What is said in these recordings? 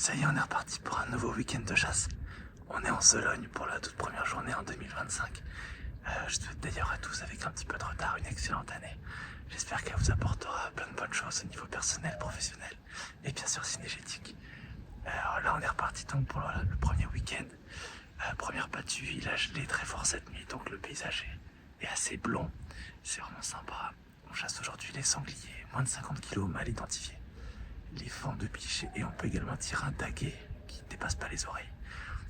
Ça y est, on est reparti pour un nouveau week-end de chasse. On est en Sologne pour la toute première journée en 2025. Je souhaite d'ailleurs à tous, avec un petit peu de retard, une excellente année. J'espère qu'elle vous apportera plein de bonnes choses au niveau personnel, professionnel et bien sûr cinégétique. Alors là, on est reparti donc pour le premier week-end. Première battue, il a gelé très fort cette nuit, donc le paysage est assez blond. C'est vraiment sympa. On chasse aujourd'hui les sangliers, moins de 50 kg mal identifiés. Les fentes de biche et on peut également tirer un daguet qui ne dépasse pas les oreilles.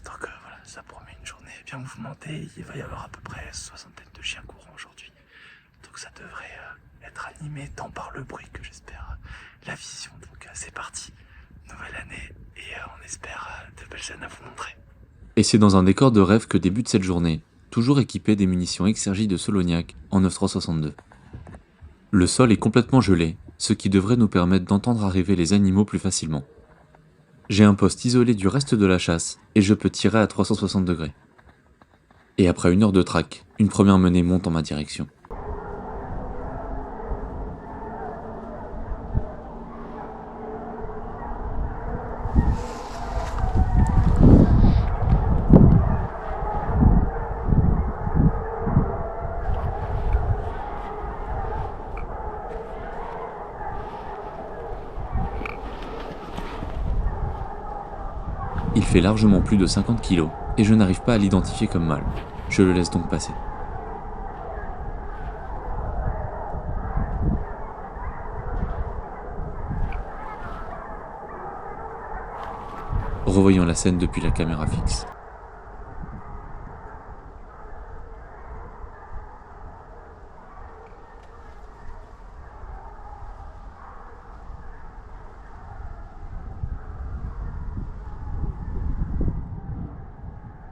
Donc voilà, ça promet une journée bien mouvementée. Il va y avoir à peu près 60 de chiens courants aujourd'hui. Donc ça devrait être animé tant par le bruit que j'espère la vision. Donc c'est parti, nouvelle année et on espère de belles scènes à vous montrer. Et c'est dans un décor de rêve que débute cette journée, toujours équipée des munitions XRJ de Solognac en 9362. Le sol est complètement gelé, ce qui devrait nous permettre d'entendre arriver les animaux plus facilement. J'ai un poste isolé du reste de la chasse et je peux tirer à 360 degrés. Et après 1 heure de traque, une première menée monte en ma direction. Il fait largement plus de 50 kg et je n'arrive pas à l'identifier comme mâle. Je le laisse donc passer. Revoyons la scène depuis la caméra fixe.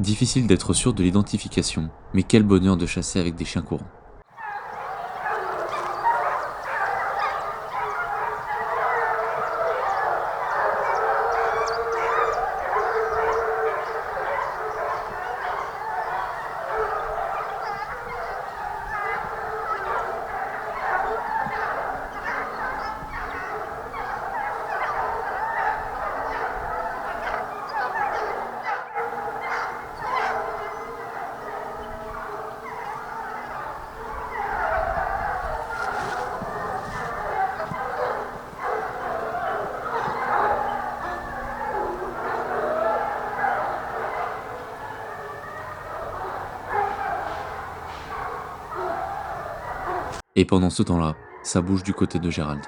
Difficile d'être sûr de l'identification, mais quel bonheur de chasser avec des chiens courants. Et pendant ce temps-là, ça bouge du côté de Gérald.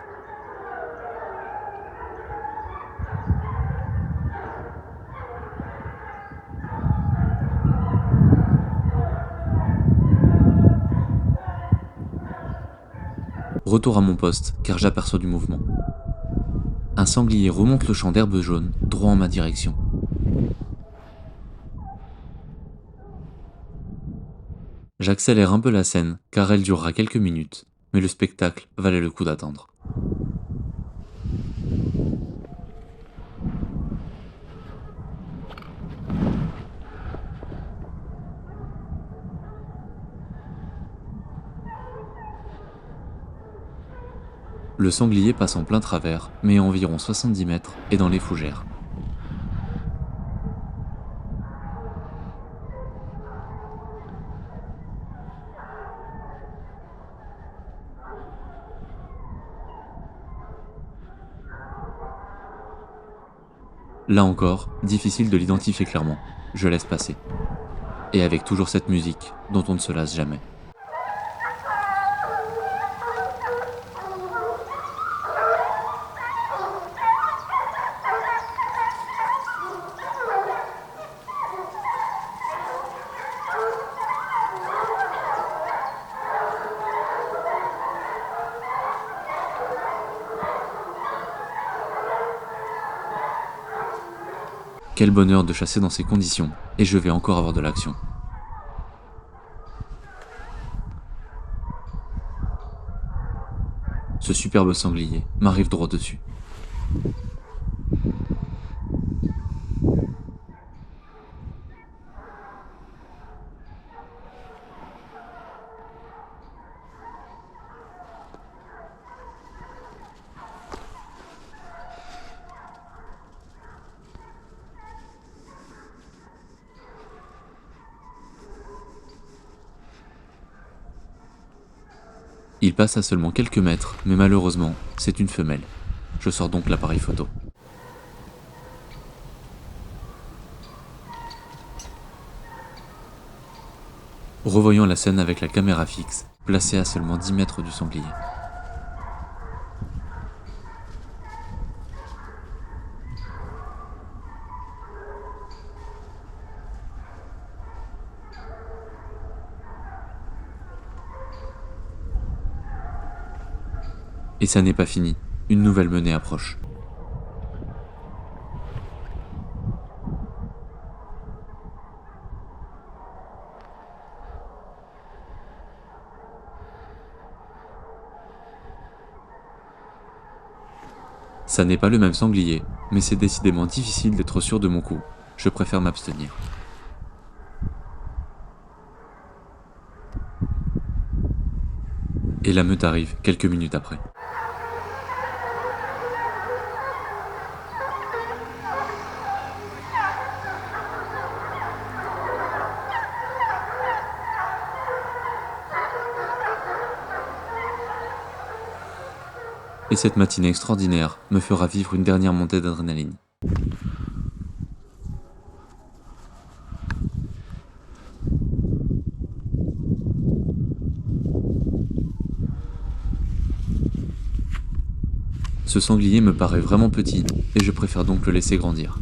Retour à mon poste, car j'aperçois du mouvement. Un sanglier remonte le champ d'herbe jaune, droit en ma direction. J'accélère un peu la scène, car elle durera quelques minutes, mais le spectacle valait le coup d'attendre. Le sanglier passe en plein travers, mais à environ 70 mètres et dans les fougères. Là encore, difficile de l'identifier clairement. Je laisse passer. Et avec toujours cette musique, dont on ne se lasse jamais. Quel bonheur de chasser dans ces conditions, et je vais encore avoir de l'action. Ce superbe sanglier m'arrive droit dessus. Il passe à seulement quelques mètres, mais malheureusement, c'est une femelle. Je sors donc l'appareil photo. Revoyons la scène avec la caméra fixe, placée à seulement 10 mètres du sanglier. Et ça n'est pas fini, une nouvelle menée approche. Ça n'est pas le même sanglier, mais c'est décidément difficile d'être sûr de mon coup. Je préfère m'abstenir. Et la meute arrive quelques minutes après. Et cette matinée extraordinaire me fera vivre une dernière montée d'adrénaline. Ce sanglier me paraît vraiment petit, et je préfère donc le laisser grandir.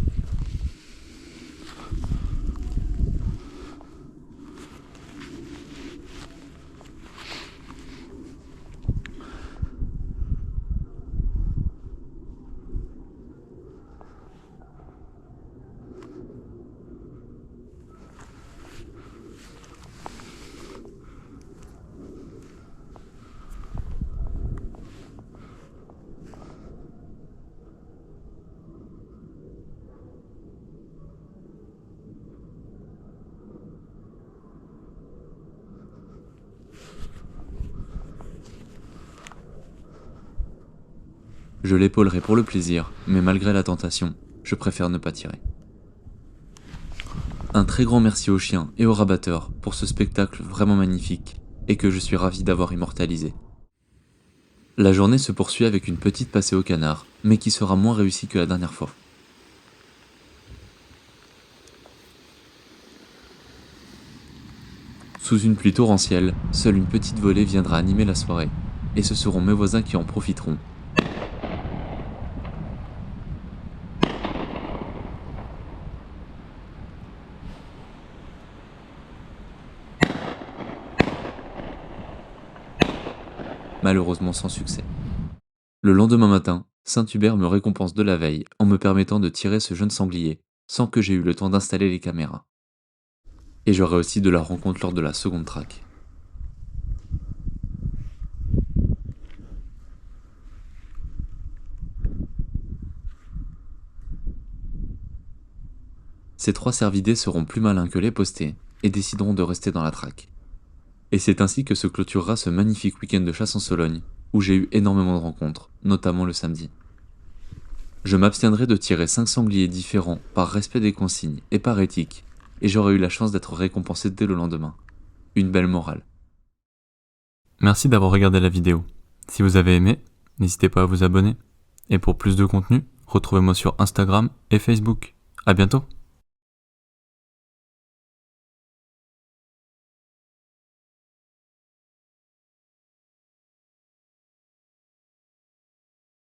Je l'épaulerai pour le plaisir, mais malgré la tentation, je préfère ne pas tirer. Un très grand merci aux chiens et aux rabatteurs pour ce spectacle vraiment magnifique et que je suis ravi d'avoir immortalisé. La journée se poursuit avec une petite passée au canard, mais qui sera moins réussie que la dernière fois. Sous une pluie torrentielle, seule une petite volée viendra animer la soirée, et ce seront mes voisins qui en profiteront. Malheureusement sans succès. Le lendemain matin, Saint-Hubert me récompense de la veille en me permettant de tirer ce jeune sanglier, sans que j'aie eu le temps d'installer les caméras. Et j'aurai aussi de la rencontre lors de la seconde traque. Ces 3 cervidés seront plus malins que les postés et décideront de rester dans la traque. Et c'est ainsi que se clôturera ce magnifique week-end de chasse en Sologne, où j'ai eu énormément de rencontres, notamment le samedi. Je m'abstiendrai de tirer 5 sangliers différents par respect des consignes et par éthique, et j'aurai eu la chance d'être récompensé dès le lendemain. Une belle morale. Merci d'avoir regardé la vidéo. Si vous avez aimé, n'hésitez pas à vous abonner. Et pour plus de contenu, retrouvez-moi sur Instagram et Facebook. À bientôt!